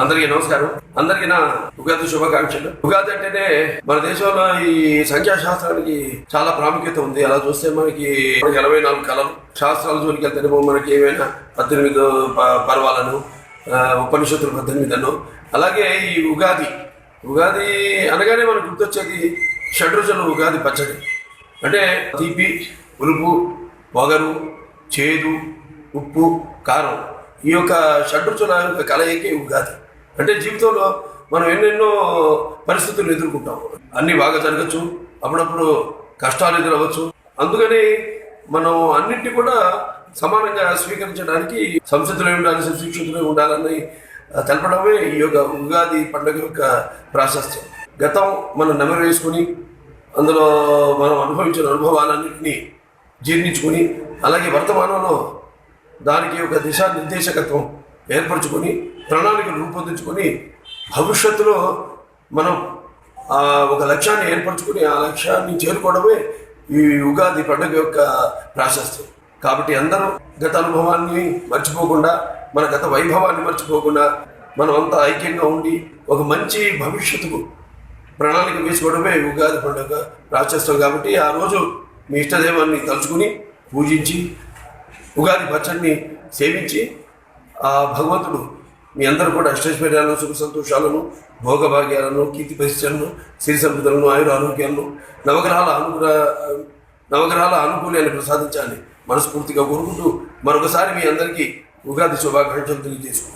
అందరికీ నమస్కారం. అందరికీ నా ఉగాది శుభాకాంక్షలు. ఉగాది అంటేనే మన దేశంలో ఈ సంఖ్యాశాస్త్రానికి చాలా ప్రాముఖ్యత ఉంది. అలా చూస్తే మనకి 24 కళలు శాస్త్రాల జోలికి వెళ్తేనేమో మనకి ఏమైనా 18 పర్వాలను ఉపనిషత్తులు 18 అలాగే ఈ ఉగాది అనగానే మనకు గుర్తొచ్చేది షడ్రుచులు ఉగాది పచ్చడి. అంటే తీపి, పులుపు, వగరు, చేదు, ఉప్పు, కారం, ఈ యొక్క షడ్రుచుల యొక్క కలయికే ఉగాది. అంటే జీవితంలో మనం ఎన్నెన్నో పరిస్థితులు ఎదుర్కొంటాం. అన్నీ బాగా జరగచ్చు, అప్పుడప్పుడు కష్టాలు ఎదురవచ్చు. అందుకని మనం అన్నింటినీ కూడా సమానంగా స్వీకరించడానికి సంసిద్ధులై ఉండాలి, సుశిక్షితులై ఉండాలని తెలపడమే ఈ యొక్క ఉగాది పండుగ యొక్క ప్రాశస్త్యం. గతం మనం నెమరు వేసుకుని అందులో మనం అనుభవించిన అనుభవాలన్నింటినీ జీర్ణించుకుని, అలాగే వర్తమానంలో దానికి ఒక దిశానిర్దేశకత్వం ఏర్పరచుకొని ప్రణాళికలు రూపొందించుకొని భవిష్యత్తులో మనం ఒక లక్ష్యాన్ని ఏర్పరచుకొని ఆ లక్ష్యాన్ని చేరుకోవడమే ఈ ఉగాది పండుగ యొక్క ప్రాశస్త్యం. కాబట్టి అందరూ గత అనుభవాన్ని మర్చిపోకుండా, మన గత వైభవాన్ని మర్చిపోకుండా మనం అంతా ఐక్యంగా ఉండి ఒక మంచి భవిష్యత్తుకు ప్రణాళిక వేసుకోవడమే ఉగాది పండుగ ప్రాశస్త్యం. కాబట్టి ఆ రోజు మీ ఇష్టదైవాన్ని తలుచుకుని పూజించి ఉగాది పచ్చడిని సేవించి ఆ భగవంతుడు మీ అందరూ కూడా అష్టైశ్వర్యాలను, సుఖ సంతోషాలను, భోగభాగ్యాలను, కీర్తి ప్రతిష్టలను, సిరి సంపదలను, ఆయుర ఆరోగ్యాలను, నవగ్రహాల ఆనుకూల్యాన్ని ప్రసాదించాలని మనస్ఫూర్తిగా కోరుకుంటూ మరొకసారి మీ అందరికీ ఉగాది శుభాకాంక్షలు తెలియజేసుకుంటాను.